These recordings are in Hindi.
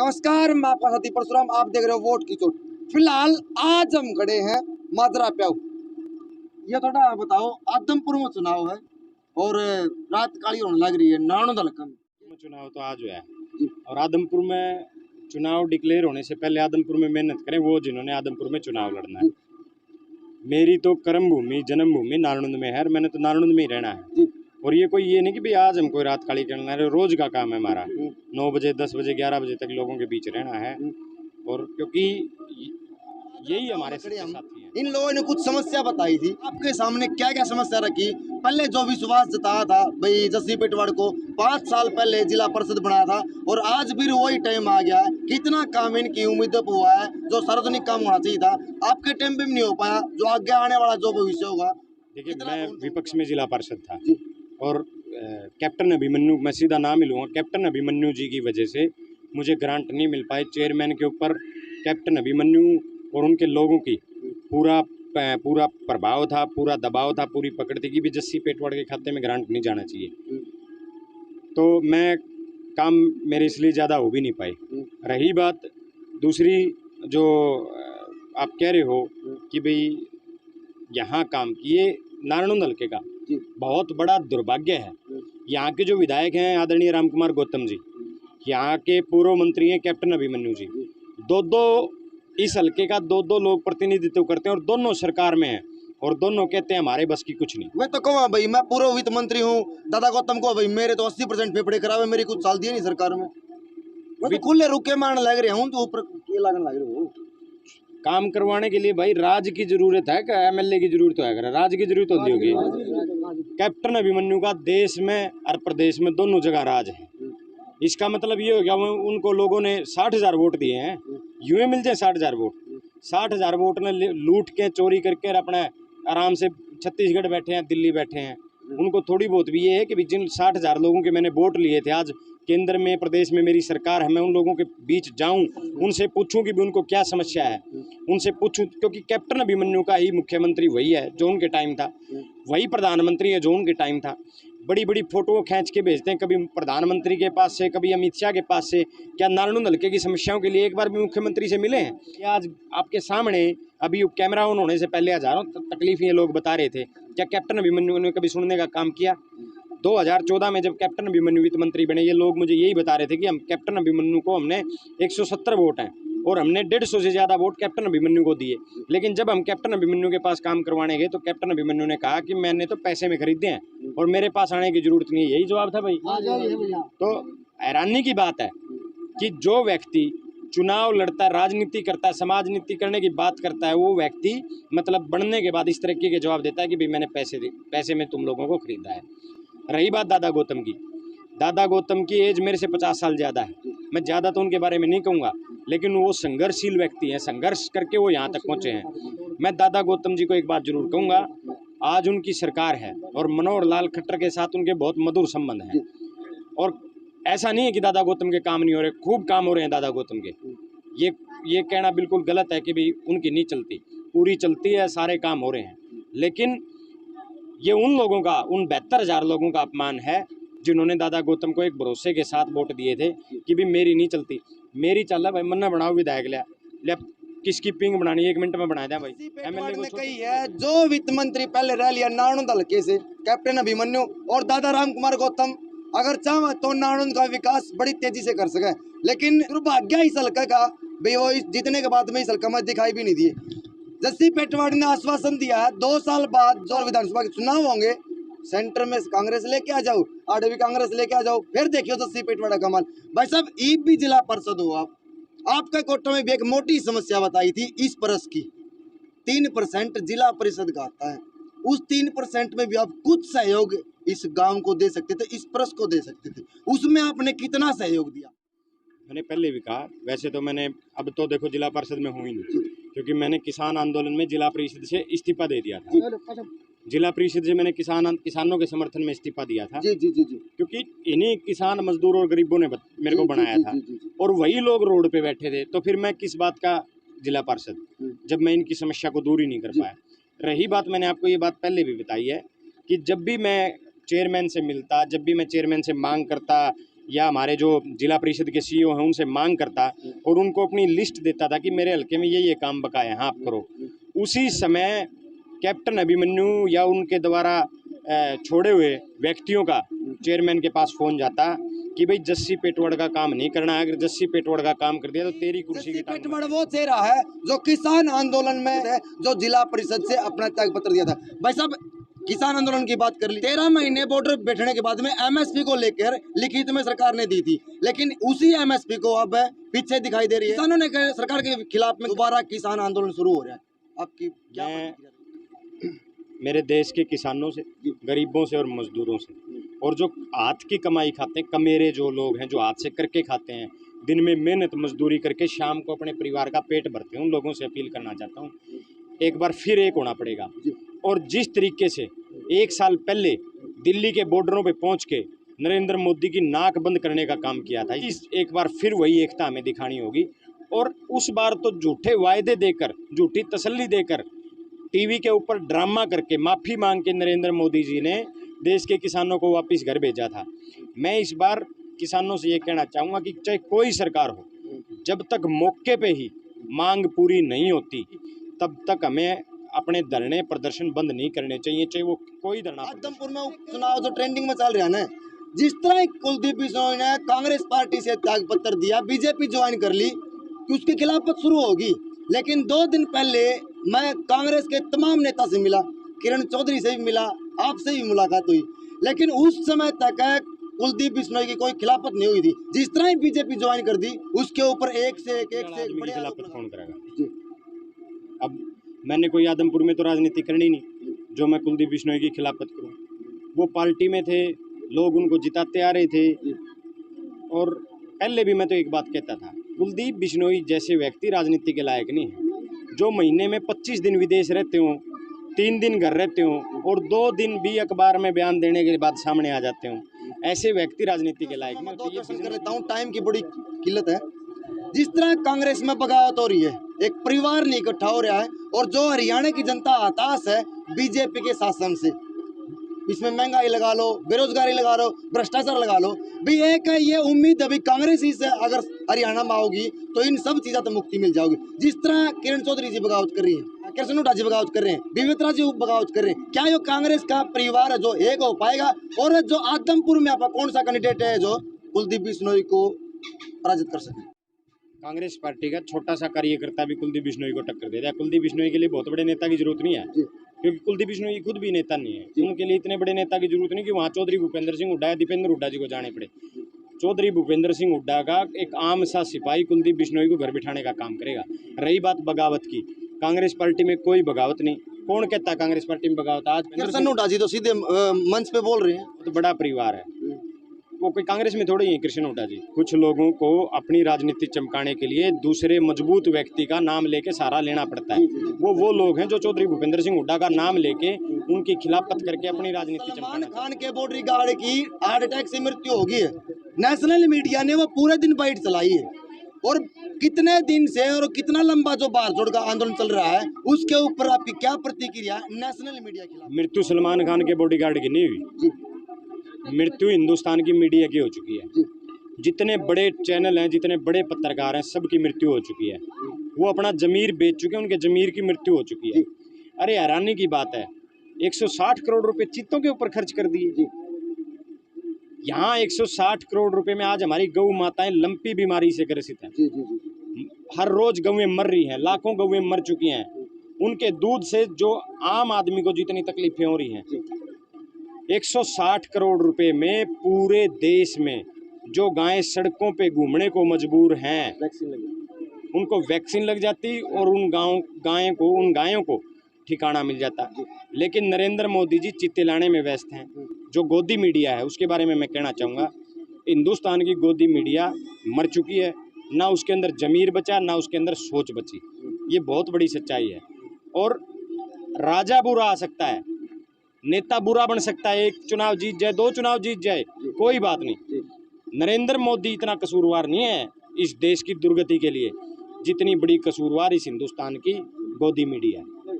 नमस्कार, मैं आपका साथी परशुराम। आप देख रहे हो वोट की चोट। फिलहाल आज हम खड़े हैं माजरा प्याऊ। ये थोड़ा बताओ, आदमपुर में चुनाव है और रात काली होने लग रही है नानो दलकम चुनाव तो आज हुआ है और आदमपुर में चुनाव डिक्लेयर होने से पहले आदमपुर में मेहनत करें वो जिन्होंने आदमपुर में चुनाव लड़ना है। मेरी तो कर्म भूमि जन्मभूमि नारनूंद में है और मैंने तो नारनूंद में ही रहना है। और ये कोई ये नहीं कि भाई आज हम कोई रात काली करना है, रोज का काम है हमारा। 9 बजे 10 बजे 11 बजे तक लोगों के बीच रहना है और क्योंकि यही हमारे साथी हैं। इन लोगों ने कुछ समस्या बताई थी, आपके सामने क्या क्या समस्या रखी? पहले जो विश्वास जताया था भाई जस्सी पेटवाड़ को 5 साल पहले जिला परिषद बनाया था और आज भी वही टाइम आ गया है। कितना काम इनकी उम्मीद पर हुआ है जो सार्वजनिक काम होना चाहिए था आपके टाइम पे भी नहीं हो पाया, जो आगे आने वाला जो भविष्य होगा। देखिए, मैं विपक्ष में जिला पार्षद था और कैप्टन अभिमन्यु, मैं सीधा नाम ही लूँगा, कैप्टन अभिमन्यु जी की वजह से मुझे ग्रांट नहीं मिल पाई। चेयरमैन के ऊपर कैप्टन अभिमन्यु और उनके लोगों की पूरा प्रभाव था, पूरा दबाव था, पूरी पकड़ थी कि भी जस्सी पेटवाड़ के खाते में ग्रांट नहीं जाना चाहिए। तो मैं काम मेरे इसलिए ज़्यादा हो भी नहीं पाई। रही बात दूसरी, जो आप कह रहे हो कि भाई यहाँ काम किए, नारायण हल्के का बहुत बड़ा दुर्भाग्य है। यहाँ के जो विधायक हैं आदरणीय रामकुमार गौतम जी, यहाँ के पूर्व मंत्री हैं कैप्टन अभिमन्यु जी, दो इस हल्के का दो लोग प्रतिनिधित्व करते हैं और दोनों सरकार में हैं और दोनों कहते हैं हमारे बस की कुछ नहीं। मैं तो कहूँ भाई, मैं पूर्व वित्त मंत्री हूँ, दादा गौतम को भाई मेरे तो 80% फेफड़े खराब है, मेरी कुछ साल दिए नहीं सरकार में। मैं तो खुले रुके मारने लग रहे हूँ तो ऊपर लगने लग रहे हो। काम करवाने के लिए भाई राज्य की जरूरत है क्या? एमएलए की जरूरत तो है, राज्य की जरूरत होती होगी। कैप्टन अभिमन्यु का देश में और प्रदेश में दोनों जगह राज है। इसका मतलब ये हो गया उनको लोगों ने 60,000 वोट दिए हैं, यूं मिल जाए 60,000 वोट। 60,000 वोट ने लूट के चोरी करके अपने आराम से छत्तीसगढ़ बैठे हैं, दिल्ली बैठे हैं। उनको थोड़ी बहुत भी ये है कि जिन 60,000 लोगों के मैंने वोट लिए थे, आज केंद्र में प्रदेश में मेरी सरकार है, मैं उन लोगों के बीच जाऊं, उनसे पूछूं कि भी उनको क्या समस्या है, उनसे पूछूं। क्योंकि कैप्टन अभिमन्यु का ही मुख्यमंत्री वही है जो उनके टाइम था, वही प्रधानमंत्री है जो उनके टाइम था। बड़ी बड़ी फोटो खींच के भेजते हैं, कभी प्रधानमंत्री के पास से, कभी अमित शाह के पास से। क्या नारायण हल्के की समस्याओं के लिए एक बार भी मुख्यमंत्री से मिले हैं? क्या आज आपके सामने अभी कैमरा ऑन होने से पहले हजारों तकलीफ ये लोग बता रहे थे, क्या कैप्टन अभिमन्यु ने कभी सुनने का काम किया? 2014 में जब कैप्टन अभिमन्यु वित्त मंत्री बने, ये लोग मुझे यही बता रहे थे कि हम कैप्टन अभिमन्यु को, हमने 170 वोट हैं और हमने 150 से ज़्यादा वोट कैप्टन अभिमन्यु को दिए। लेकिन जब हम कैप्टन अभिमन्यु के पास काम करवाने गए तो कैप्टन अभिमन्यु ने कहा कि मैंने तो पैसे में खरीदे हैं और मेरे पास आने की जरूरत नहीं है। यही जवाब था भाई। तो हैरानी की बात है कि जो व्यक्ति चुनाव लड़ता है, राजनीति करता है, समाज नीति करने की बात करता है, वो व्यक्ति मतलब बनने के बाद इस तरीके के जवाब देता है कि भाई मैंने पैसे में तुम लोगों को खरीदा है। रही बात दादा गौतम की, दादा गौतम की एज मेरे से 50 साल ज़्यादा है। मैं ज़्यादा तो उनके बारे में नहीं कहूँगा, लेकिन वो संघर्षशील व्यक्ति हैं, संघर्ष करके वो यहाँ तक पहुँचे हैं। मैं दादा गौतम जी को एक बात जरूर कहूँगा, आज उनकी सरकार है और मनोहर लाल खट्टर के साथ उनके बहुत मधुर संबंध हैं। और ऐसा नहीं है कि दादा गौतम के काम नहीं हो रहे, खूब काम हो रहे हैं दादा गौतम के। ये कहना बिल्कुल गलत है कि भाई उनकी नहीं चलती, पूरी चलती है, सारे काम हो रहे हैं। लेकिन ये उन लोगों का, उन 72,000 लोगों का अपमान है जिन्होंने दादा गौतम को एक भरोसे के साथ वोट दिए थे कि भी मेरी नहीं चलती, मेरी चल रहा भाई, मन्ना बनाओ विधायक ले किसकी पिंग बनानी 1 मिनट में बना दिया भाई। एमएलए ने कही है जो वित्त मंत्री पहले रह लिया नारायण हल्के से, कैप्टन अभिमन्यु और दादा रामकुमार गौतम, अगर चाहे तो नारायण का विकास बड़ी तेजी से कर सके। लेकिन दुर्भाग्य इस हल्का का भाई, वो जीतने के बाद में इस हल्का में दिखाई भी नहीं दिए। जस्सी पेटवाड़ ने आश्वासन दिया है 2 साल बाद जो विधानसभा के चुनाव होंगे, सेंटर में कांग्रेस लेके आ जाओ, आडवी कांग्रेस लेके आ जाओ, फिर देखियो जस्सी पेटवाड़ का कमाल। भाई साहब, ईब भी जिला परिषद हो आपका कोटा में भी एक मोटी समस्या बताई थी इस परस की। 3% जिला परिषद का आता है, उस 3% में भी आप कुछ सहयोग इस गांव को दे सकते थे, इस परस को दे सकते थे, उसमें आपने कितना सहयोग दिया? मैंने पहले भी कहा, वैसे तो मैंने अब तो देखो जिला परिषद में हूँ ही नहीं, क्योंकि मैंने किसान आंदोलन में जिला परिषद से इस्तीफा दे दिया था। जिला परिषद से मैंने किसानों के समर्थन में इस्तीफा दिया था। जी। क्योंकि इन्हीं किसान मजदूर और गरीबों ने मेरे को बनाया था और वही लोग रोड पे बैठे थे, तो फिर मैं किस बात का जिला पार्षद, जब मैं इनकी समस्या को दूर ही नहीं कर पाया। रही बात, मैंने आपको ये बात पहले भी बताई है कि जब भी मैं चेयरमैन से मिलता, जब भी मैं चेयरमैन से मांग करता या हमारे जो जिला परिषद के सीईओ हैं उनसे मांग करता और उनको अपनी लिस्ट देता था कि मेरे हल्के में ये काम बकाए हैं, आप करो, उसी समय कैप्टन अभिमन्यु या उनके द्वारा छोड़े हुए व्यक्तियों का चेयरमैन के पास फोन जाता कि भाई जस्सी पेटवड़ का काम नहीं करना है, अगर जस्सी पेटवड़ का काम कर दिया तो तेरी कुर्सी की टांग पेटवड़ वो चेहरा है जो किसान आंदोलन में है, जो जिला परिषद से अपना त्याग पत्र दिया था। भाई साहब, किसान आंदोलन की बात कर ली, 13 महीने बॉर्डर बैठने के बाद में एमएसपी को लेकर लिखित में सरकार ने दी थी, लेकिन उसी एमएसपी को अब पीछे दिखाई दे रही है। किसानों ने सरकार के खिलाफ में दोबारा किसान आंदोलन शुरू हो रहा है, आपकी क्या मेरे देश के किसानों से, गरीबों से और मजदूरों से, और जो हाथ की कमाई खाते हैं, कमेरे जो लोग हैं जो हाथ से करके खाते हैं, दिन में मेहनत मजदूरी करके शाम को अपने परिवार का पेट भरते हैं, उन लोगों से अपील करना चाहता हूँ, एक बार फिर एक होना पड़ेगा। और जिस तरीके से 1 साल पहले दिल्ली के बॉर्डरों पे पहुंच के नरेंद्र मोदी की नाक बंद करने का काम किया था, इस एक बार फिर वही एकता हमें दिखानी होगी। और उस बार तो झूठे वायदे देकर, झूठी तसल्ली देकर, टीवी के ऊपर ड्रामा करके, माफ़ी मांग के नरेंद्र मोदी जी ने देश के किसानों को वापस घर भेजा था। मैं इस बार किसानों से ये कहना चाहूँगा कि चाहे कोई सरकार हो, जब तक मौके पे ही मांग पूरी नहीं होती तब तक हमें अपने धरने प्रदर्शन बंद नहीं करने चाहिए, चाहे वो कोई धरना। आदमपुर में चुनाव जो ट्रेंडिंग में चल रहा है ना, जिस तरह कुलदीप बिश्नोई ने कांग्रेस पार्टी से त्याग पत्र दिया, बीजेपी ज्वाइन कर ली कि उसके खिलाफ शुरू होगी, लेकिन 2 दिन पहले मैं कांग्रेस के तमाम नेता से मिला, किरण चौधरी से भी मिला, आपसे भी मुलाकात हुई, लेकिन उस समय तक कुलदीप बिश्नोई की कोई खिलाफत नहीं हुई थी। जिस तरह ही बीजेपी ज्वाइन कर दी, उसके ऊपर एक से एक बड़े खिलाफत कौन करेगा। अब मैंने कोई आदमपुर में तो राजनीति करनी नहीं जो मैं कुलदीप बिश्नोई की खिलाफत करूं। वो पार्टी में थे, लोग उनको जिताते आ रहे थे। और पहले भी मैं तो एक बात कहता था, कुलदीप बिश्नोई जैसे व्यक्ति राजनीति के लायक नहीं है। जो महीने में 25 दिन विदेश रहते हों, 3 दिन घर रहते हों और 2 दिन भी अखबार में बयान देने के बाद सामने आ जाते हों, ऐसे व्यक्ति राजनीति के लायक नहीं। तो ये कर लेता हूँ, टाइम की बड़ी किल्लत है। जिस तरह कांग्रेस में बगावत हो रही है, एक परिवार नहीं इकट्ठा हो रहा है, और जो हरियाणा की जनता हताश है बीजेपी के शासन से, इसमें महंगाई लगा लो, बेरोजगारी लगा लो, भ्रष्टाचार लगा लो, भी एक है ये उम्मीद अभी कांग्रेस ही से अगर हरियाणा में आओगी तो इन सब चीज़ों तो मुक्ति मिल जाओगी। जिस तरह किरण चौधरी जी बगावत कर रही है, कृष्ण हुड्डा जी बगावत कर रहे हैं, विवेकरा जी बगावत कर रहे हैं, क्या ये कांग्रेस का परिवार है जो एक हो पाएगा? और जो आदमपुर में आपका कौन सा कैंडिडेट है जो कुलदीप बिश्नोई को पराजित कर सके? कांग्रेस पार्टी का छोटा सा कार्यकर्ता भी कुलदीप बिश्नोई को टक्कर दे रहा है। कुलदीप बिश्नोई के लिए बहुत बड़े नेता की जरूरत नहीं है, क्योंकि कुलदीप बिश्नोई खुद भी नेता नहीं है। उनके लिए इतने बड़े नेता की जरूरत नहीं कि वहाँ चौधरी भूपेंद्र सिंह हुड्डा या दीपेंद्र हुड्डा जी को जाने पड़े। चौधरी भूपेंद्र सिंह हुड्डा का एक आम सा सिपाही कुलदीप बिश्नोई को घर बिठाने का काम करेगा। रही बात बगावत की, कांग्रेस पार्टी में कोई बगावत नहीं। कौन कहता है कांग्रेस पार्टी में बगावत? आज कृष्ण हुड्डा जी तो सीधे मंच पे बोल रहे हैं, तो बड़ा परिवार है, वो कोई कांग्रेस में थोड़ी है कृष्ण हुड्डा जी। कुछ लोगों को अपनी राजनीति चमकाने के लिए दूसरे मजबूत व्यक्ति का नाम लेके सहारा लेना पड़ता है। वो लोग हैं जो चौधरी भूपेंद्र सिंह हुड्डा का नाम लेके उनकी खिलाफत करके अपनी राजनीति चमकाना। खान के बॉडी गार्ड की हार्ट अटैक से मृत्यु हो गई है, नेशनल मीडिया ने वो पूरे दिन बाइट चलाई है, और कितने दिन से और कितना लंबा जो बाहर जोड़ का आंदोलन चल रहा है, उसके ऊपर आपकी क्या प्रतिक्रिया नेशनल मीडिया के खिलाफ? मृत्यु सलमान खान के बॉडीगार्ड की नहीं हुई, मृत्यु हिंदुस्तान की मीडिया की हो चुकी है। जितने बड़े चैनल हैं, जितने बड़े पत्रकार हैं, सबकी मृत्यु हो चुकी है। वो अपना जमीर बेच चुके हैं, उनके जमीर की मृत्यु हो चुकी है। अरे हैरानी की बात है, 160 करोड़ रुपए चीतों के ऊपर खर्च कर दिए। यहाँ 160 करोड़ रुपए में आज हमारी गौ माताएं लंपी बीमारी से ग्रसित हैं। हर रोज गौएं मर रही हैं, लाखों गौएं मर चुकी हैं। उनके दूध से जो आम आदमी को जितनी तकलीफें हो रही हैं, 160 करोड़ रुपए में पूरे देश में जो गायें सड़कों पे घूमने को मजबूर हैं, उनको वैक्सीन लग जाती और उन गायों को ठिकाना मिल जाता। लेकिन नरेंद्र मोदी जी चित्ते लाने में व्यस्त हैं। जो गोदी मीडिया है उसके बारे में मैं कहना चाहूँगा, हिंदुस्तान की गोदी मीडिया मर चुकी है, ना उसके अंदर जमीर बचा, ना उसके अंदर सोच बची। ये बहुत बड़ी सच्चाई है। और राजा बुरा आ सकता है, नेता बुरा बन सकता है, 1 चुनाव जीत जाए, 2 चुनाव जीत जाए, कोई बात नहीं। नरेंद्र मोदी इतना कसूरवार नहीं है इस देश की दुर्गति के लिए जितनी बड़ी कसूरवार इस हिंदुस्तान की गोदी मीडिया है।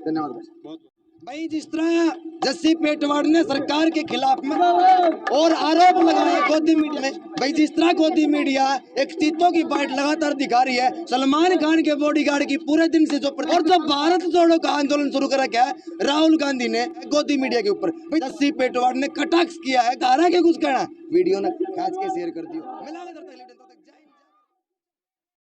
धन्यवाद। भाई जिस तरह जस्सी पेटवाड़ ने सरकार के खिलाफ में और आरोप लगाए गोदी मीडिया में, भाई जिस तरह गोदी मीडिया एक चीतों की बाइट लगातार दिखा रही है, सलमान खान के बॉडीगार्ड की पूरे दिन से और जो भारत जोड़ो का आंदोलन शुरू करा क्या है राहुल गांधी ने गोदी मीडिया के ऊपर, भाई जस्सी पेटवाड़ ने कटाक्ष किया है, कहा कि कुछ कहना वीडियो ने खास के शेयर कर दियो।